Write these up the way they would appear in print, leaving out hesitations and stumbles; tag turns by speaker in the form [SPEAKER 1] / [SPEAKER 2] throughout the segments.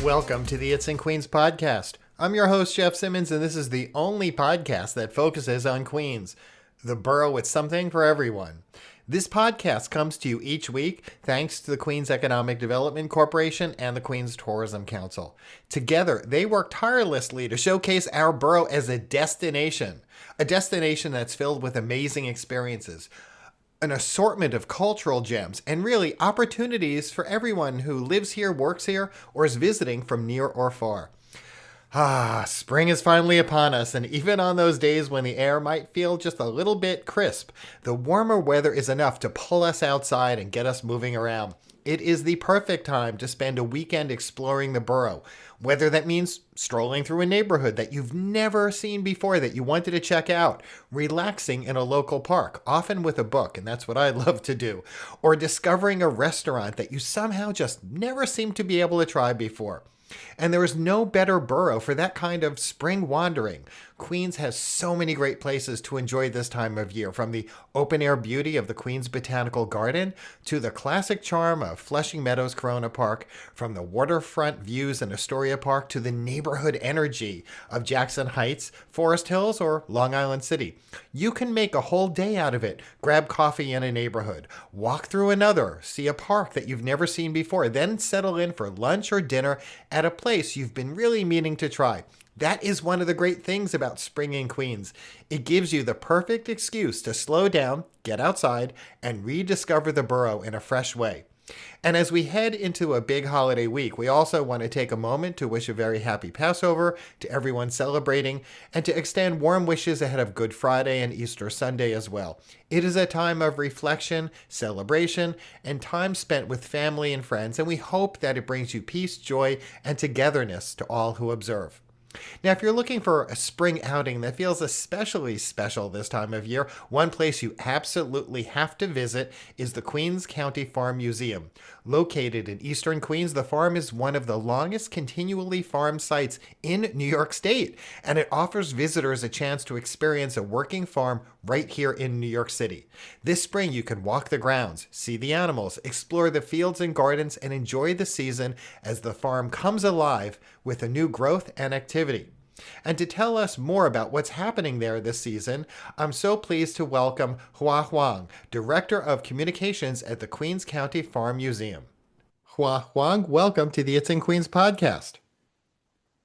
[SPEAKER 1] Welcome to the It's in Queens podcast. I'm your host, Jeff Simmons, and this is the only podcast that focuses on Queens, the borough with something for everyone. This podcast comes to you each week thanks to the Queens Economic Development Corporation and the Queens Tourism Council. Together, they work tirelessly to showcase our borough as a destination that's filled with amazing experiences, an assortment of cultural gems, and really opportunities for everyone who lives here, works here, or is visiting from near or far. Spring is finally upon us, and even on those days when the air might feel just a little bit crisp, the warmer weather is enough to pull us outside and get us moving around. It is the perfect time to spend a weekend exploring the borough, whether that means strolling through a neighborhood that you've never seen before that you wanted to check out, relaxing in a local park, often with a book, and that's what I love to do, or discovering a restaurant that you somehow just never seem to be able to try before. And there is no better borough for that kind of spring wandering. Queens has so many great places to enjoy this time of year, from the open-air beauty of the Queens Botanical Garden to the classic charm of Flushing Meadows Corona Park, from the waterfront views in Astoria Park to the neighborhood energy of Jackson Heights, Forest Hills, or Long Island City. You can make a whole day out of it. Grab coffee in a neighborhood, walk through another, see a park that you've never seen before, then settle in for lunch or dinner at a place you've been really meaning to try. That is one of the great things about spring in Queens. It gives you the perfect excuse to slow down, get outside, and rediscover the borough in a fresh way. And as we head into a big holiday week, we also want to take a moment to wish a very happy Passover to everyone celebrating and to extend warm wishes ahead of Good Friday and Easter Sunday as well. It is a time of reflection, celebration, and time spent with family and friends, and we hope that it brings you peace, joy, and togetherness to all who observe. Now, if you're looking for a spring outing that feels especially special this time of year, one place you absolutely have to visit is the Queens County Farm Museum. Located in eastern Queens, the farm is one of the longest continually farmed sites in New York State, and it offers visitors a chance to experience a working farm right here in New York City. This spring, you can walk the grounds, see the animals, explore the fields and gardens, and enjoy the season as the farm comes alive with a new growth and activity. And to tell us more about what's happening there this season, I'm so pleased to welcome Huang, Director of Communications at the Queens County Farm Museum. Huang, welcome to the It's in Queens podcast.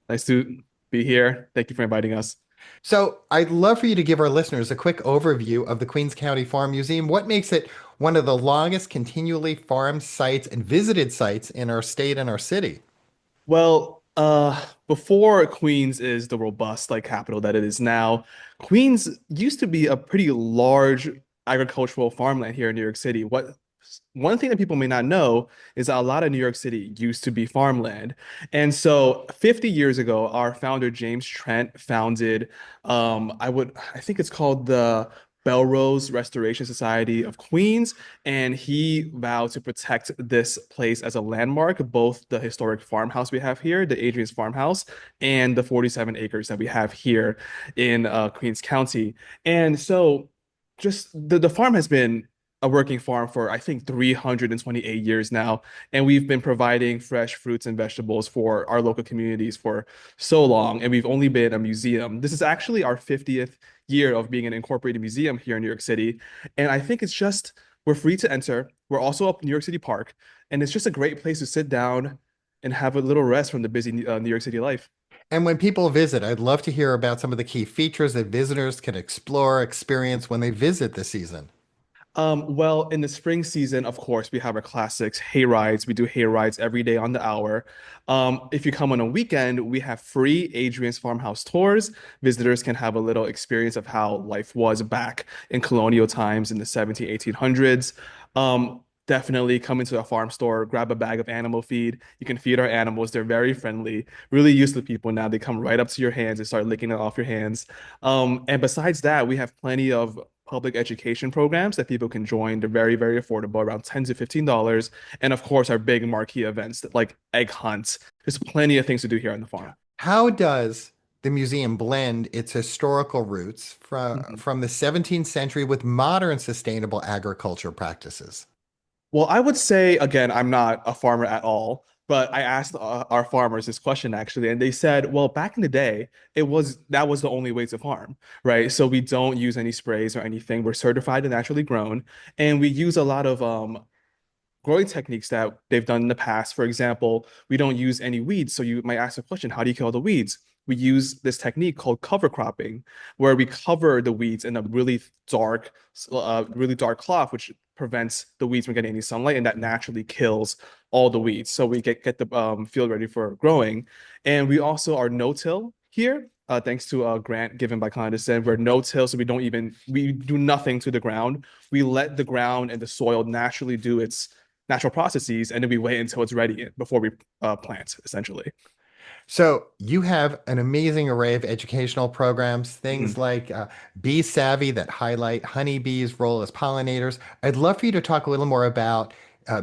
[SPEAKER 2] Nice to be here. Thank you for inviting us.
[SPEAKER 1] So I'd love for you to give our listeners a quick overview of the Queens County Farm Museum. What makes it one of the longest continually farmed sites and visited sites in our state and our city?
[SPEAKER 2] Well, before Queens is the robust capital that it is now, Queens used to be a pretty large agricultural farmland here in New York City. One thing that people may not know is that a lot of New York City used to be farmland. And so 50 years ago, our founder, James Trent, founded, I think it's called the Belrose Restoration Society of Queens, and he vowed to protect this place as a landmark, both the historic farmhouse we have here, the Adrian's Farmhouse, and the 47 acres that we have here in Queens County. And so just the farm has been a working farm for, I think, 328 years now. And we've been providing fresh fruits and vegetables for our local communities for so long. And we've only been a museum. This is actually our 50th year of being an incorporated museum here in New York City. And I think we're free to enter. We're also up New York City Park. And it's just a great place to sit down and have a little rest from the busy New York City life.
[SPEAKER 1] And when people visit, I'd love to hear about some of the key features that visitors can explore, experience when they visit this season.
[SPEAKER 2] Well, in the spring season, of course, we have our classics, hay rides. We do hay rides every day on the hour. If you come on a weekend, we have free Adrian's Farmhouse tours. Visitors can have a little experience of how life was back in colonial times in the 1800s. Definitely come into a farm store, grab a bag of animal feed. You can feed our animals. They're very friendly, really used to people now. They come right up to your hands and start licking it off your hands. And besides that, we have plenty of public education programs that people can join. They're very, very affordable, around $10 to $15. And of course, our big marquee events like egg hunts. There's plenty of things to do here on the farm.
[SPEAKER 1] How does the museum blend its historical roots from the 17th century with modern sustainable agriculture practices?
[SPEAKER 2] Well, I would say, again, I'm not a farmer at all, But I asked our farmers this question actually, and they said, well, back in the day, that was the only way to farm, right? So we don't use any sprays or anything. We're certified and naturally grown, and we use a lot of growing techniques that they've done in the past. For example, we don't use any weeds. So you might ask the question, how do you kill the weeds? We use this technique called cover cropping, where we cover the weeds in a really dark cloth, which prevents the weeds from getting any sunlight, and that naturally kills all the weeds. So we get the field ready for growing, and we also are no-till here. Thanks to a grant given by Condescend, we're no-till, so we do nothing to the ground. We let the ground and the soil naturally do its natural processes, and then we wait until it's ready before we plant, essentially.
[SPEAKER 1] So you have an amazing array of educational programs, things
[SPEAKER 2] Mhm.
[SPEAKER 1] like Bee Savvy that highlight honeybees' role as pollinators. I'd love for you to talk a little more about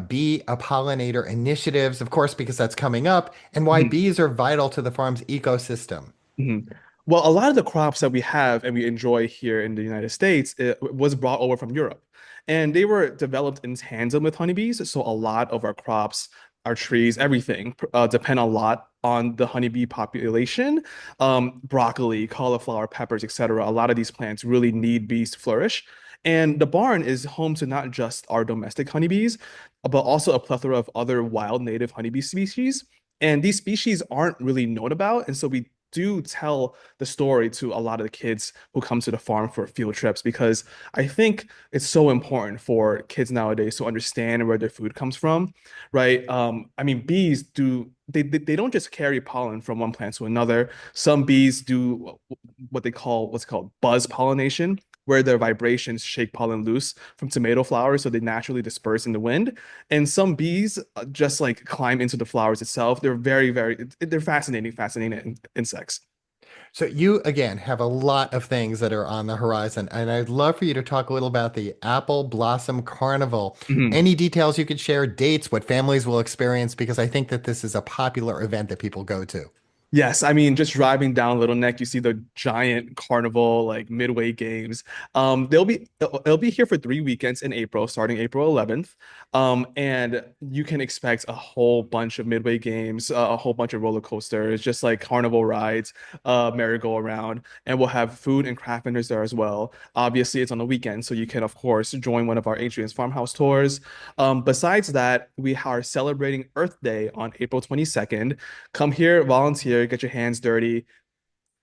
[SPEAKER 1] bee pollinator initiatives, of course, because that's coming up, and why
[SPEAKER 2] Mhm.
[SPEAKER 1] bees are vital to the farm's ecosystem.
[SPEAKER 2] Mhm. Well, a lot of the crops that we have and we enjoy here in the United States was brought over from Europe. And they were developed in tandem with honeybees. So a lot of our crops, our trees, everything depend a lot on the honeybee population. Broccoli, cauliflower, peppers, etc. A lot of these plants really need bees to flourish. And the barn is home to not just our domestic honeybees, but also a plethora of other wild native honeybee species. And these species aren't really known about. And so we do tell the story to a lot of the kids who come to the farm for field trips because I think it's so important for kids nowadays to understand where their food comes from, right? I mean, bees do they don't just carry pollen from one plant to another. Some bees do what's called buzz pollination, where their vibrations shake pollen loose from tomato flowers, so they naturally disperse in the wind. And some bees just like climb into the flowers itself. They're fascinating insects.
[SPEAKER 1] So you again have a lot of things that are on the horizon, and I'd love for you to talk a little about the Apple Blossom Carnival.
[SPEAKER 2] Mhm.
[SPEAKER 1] Any details you could share, dates, what families will experience, because I think that this is a popular event that people go to.
[SPEAKER 2] Yes, I mean, just driving down Little Neck, you see the giant carnival, like midway games. It'll be here for 3 weekends in April, starting April 11th. And you can expect a whole bunch of midway games, a whole bunch of roller coasters, just like carnival rides, merry-go-round, and we'll have food and craft vendors there as well. Obviously, it's on the weekend, so you can, of course, join one of our Adrian's Farmhouse tours. Besides that, we are celebrating Earth Day on April 22nd. Come here, volunteer, get your hands dirty,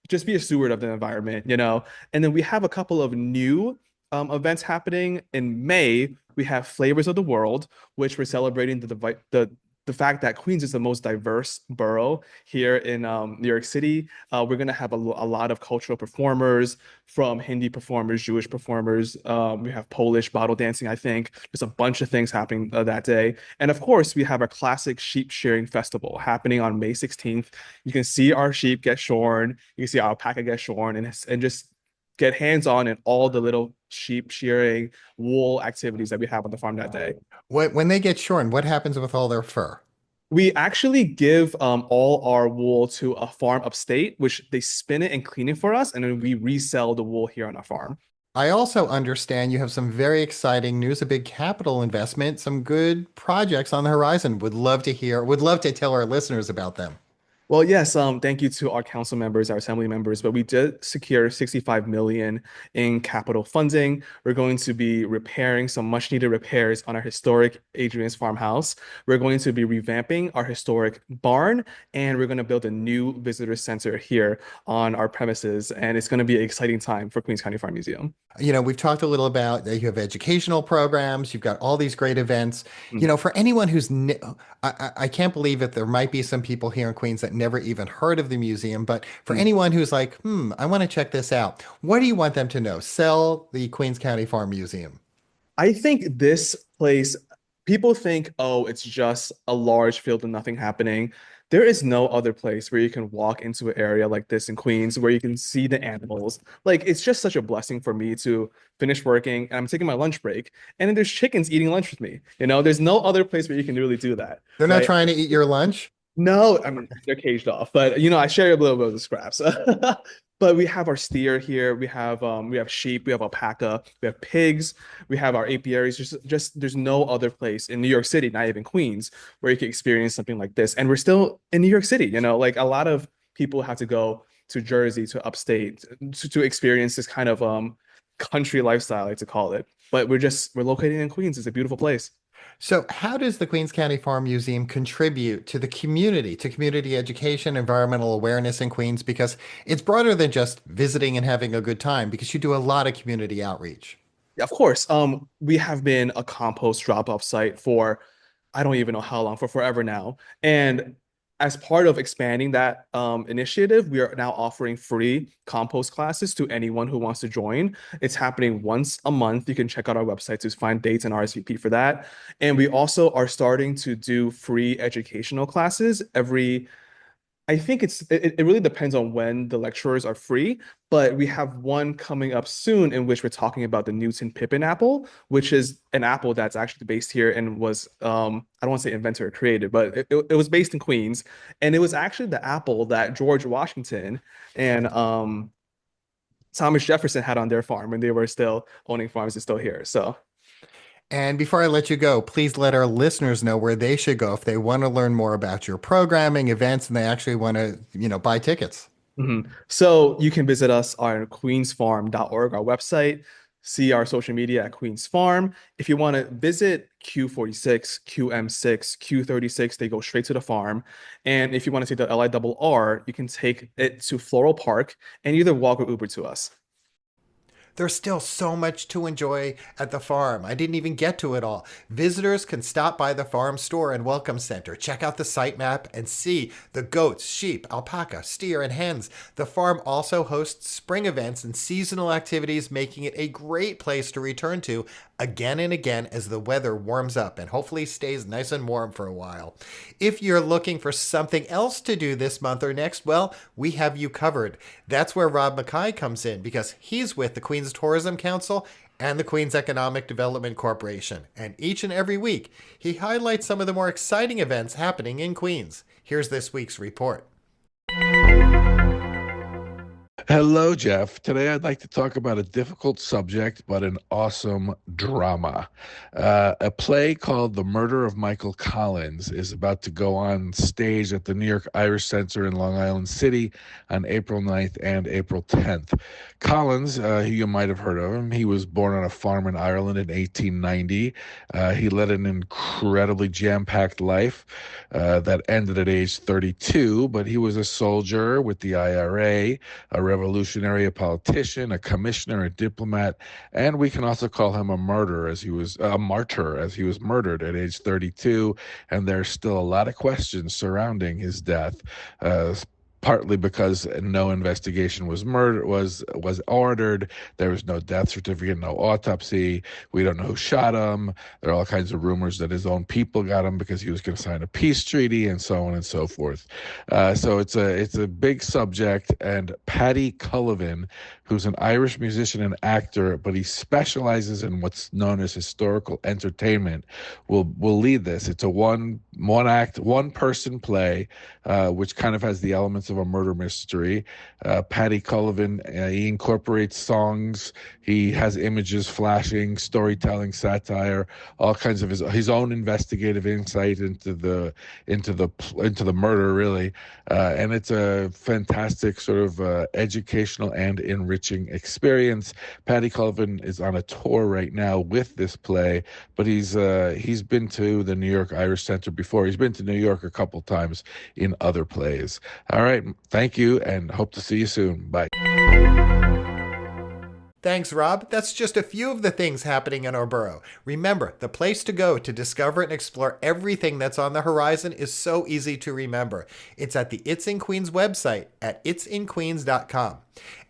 [SPEAKER 2] just be a steward of the environment, you know? And then we have a couple of new events happening in May. We have Flavors of the World, which we're celebrating the fact that Queens is the most diverse borough here in New York City. We're going to have a lot of cultural performers, from Hindi performers, Jewish performers. We have Polish bottle dancing, I think. There's a bunch of things happening that day. And of course, we have our classic sheep shearing festival happening on May 16th. You can see our sheep get shorn. You can see our alpaca get shorn and just get hands-on in all the little sheep shearing wool activities that we have on the farm that day.
[SPEAKER 1] When they get shorn, what happens with all their fur?
[SPEAKER 2] We actually give all our wool to a farm upstate, which they spin it and clean it for us, and then we resell the wool here on our farm.
[SPEAKER 1] I also understand you have some very exciting news, a big capital investment, some good projects on the horizon. Would love to tell our listeners about them.
[SPEAKER 2] Well, yes, thank you to our council members, our assembly members, but we did secure 65 million in capital funding. We're going to be repairing some much needed repairs on our historic Adrian's farmhouse. We're going to be revamping our historic barn, and we're going to build a new visitor center here on our premises. And it's going to be an exciting time for Queens County Farm Museum.
[SPEAKER 1] We've talked a little about that you have educational programs, you've got all these great events.
[SPEAKER 2] Mm,
[SPEAKER 1] For anyone I can't believe that there might be some people here in Queens that never even heard of the museum, but for
[SPEAKER 2] mm.
[SPEAKER 1] anyone who's like, I want to check this out, what do you want them to know? Sell the Queens County Farm Museum.
[SPEAKER 2] I think this place, people think, oh, it's just a large field with nothing happening. There is no other place where you can walk into an area like this in Queens where you can see the animals. Like, it's just such a blessing for me to finish working and I'm taking my lunch break. And then there's chickens eating lunch with me. There's no other place where you can really do that,
[SPEAKER 1] They're not
[SPEAKER 2] right?
[SPEAKER 1] trying to eat your lunch.
[SPEAKER 2] No, I mean, they're caged off, but I share a little bit of the scraps. But we have our steer here. We have sheep. We have alpaca. We have pigs. We have our apiaries. Just there's no other place in New York City, not even Queens, where you can experience something like this. And we're still in New York City. Like a lot of people have to go to Jersey, to upstate, to experience this kind of country lifestyle, I like to call it. But we're located in Queens. It's a beautiful place.
[SPEAKER 1] So, how does the Queens County Farm Museum contribute to the community, to community education, environmental awareness in Queens? Because it's broader than just visiting and having a good time, because you do a lot of community outreach.
[SPEAKER 2] Yeah, of course. We have been a compost drop-off site for I don't even know how long, for forever now. And as part of expanding that initiative, we are now offering free compost classes to anyone who wants to join. It's happening once a month. You can check out our website to find dates and RSVP for that. And we also are starting to do free educational classes every I think it really depends on when the lecturers are free, but we have one coming up soon in which we're talking about the Newton Pippin apple, which is an apple that's actually based here and was I don't want to say invented or created, but it was based in Queens, and it was actually the apple that George Washington and Thomas Jefferson had on their farm when they were still owning farms and still here. So
[SPEAKER 1] And before I let you go, please let our listeners know where they should go if they want to learn more about your programming, events, and they actually want to, buy tickets.
[SPEAKER 2] So you can visit us on queensfarm.org, our website, see our social media at Queens Farm. If you want to visit Q46, QM6, Q36, they go straight to the farm. And if you want to take the LIRR, you can take it to Floral Park and either walk or Uber to us.
[SPEAKER 1] There's still so much to enjoy at the farm. I didn't even get to it all. Visitors can stop by the farm store and welcome center, check out the site map, and see the goats, sheep, alpaca, steer, and hens. The farm also hosts spring events and seasonal activities, making it a great place to return to again and again as the weather warms up and hopefully stays nice and warm for a while. If you're looking for something else to do this month or next, well, we have you covered. That's where Rob Mackay comes in because he's with the Queens Tourism Council and the Queens Economic Development Corporation. And each and every week, he highlights some of the more exciting events happening in Queens. Here's this week's report.
[SPEAKER 3] Hello, Jeff. Today I'd like to talk about a difficult subject, but an awesome drama. A play called The Murder of Michael Collins is about to go on stage at the New York Irish Center in Long Island City on April 9th and April 10th. Collins, who you might have heard of him, he was born on a farm in Ireland in 1890. He led an incredibly jam-packed life that ended at age 32, but he was a soldier with the IRA, a revolutionary, a politician, a commissioner, a diplomat, and we can also call him a martyr as he was murdered at age 32. And there's still a lot of questions surrounding his death. Partly because no investigation was ordered. There was no death certificate, no autopsy. We don't know who shot him. There are all kinds of rumors that his own people got him because he was going to sign a peace treaty and so on and so forth. So it's a big subject. And Paddy Cullivan, who's an Irish musician and actor, but he specializes in what's known as historical entertainment, will lead this. It's a one act, one person play, which kind of has the elements of a murder mystery. Paddy Cullivan, he incorporates songs. He has images, flashing, storytelling, satire, all kinds of his own investigative insight into the murder, really. And it's a fantastic sort of educational and enriching experience. Paddy Cullivan is on a tour right now with this play, but he's been to the New York Irish Center before. He's been to New York a couple times in other plays. All right, thank you, and hope to see you soon. Bye.
[SPEAKER 1] Thanks, Rob. That's just a few of the things happening in our borough. Remember, the place to go to discover and explore everything that's on the horizon is so easy to remember. It's at the It's in Queens website at itsinqueens.com.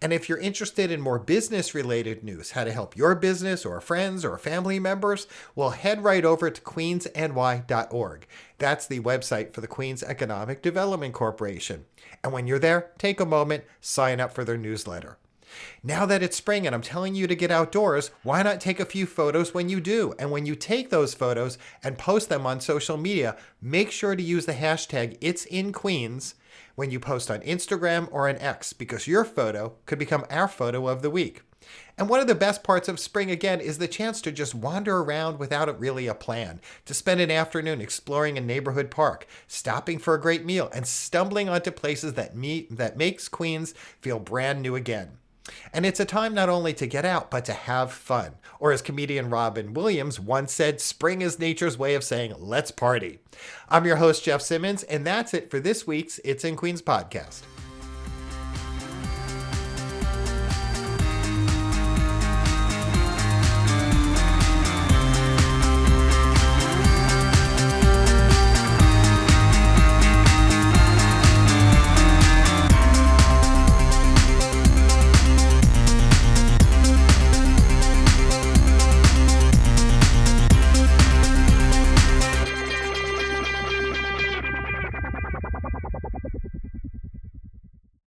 [SPEAKER 1] And if you're interested in more business-related news, how to help your business or friends or family members, well, head right over to queensny.org. That's the website for the Queens Economic Development Corporation. And when you're there, take a moment, sign up for their newsletter. Now that it's spring and I'm telling you to get outdoors, why not take a few photos when you do? And when you take those photos and post them on social media, make sure to use the hashtag #It'sInQueens when you post on Instagram or on X, because your photo could become our photo of the week. And one of the best parts of spring, again, is the chance to just wander around without really a plan, to spend an afternoon exploring a neighborhood park, stopping for a great meal, and stumbling onto places that makes Queens feel brand new again. And it's a time not only to get out, but to have fun. Or as comedian Robin Williams once said, spring is nature's way of saying, let's party. I'm your host, Jeff Simmons, and that's it for this week's It's in Queens podcast.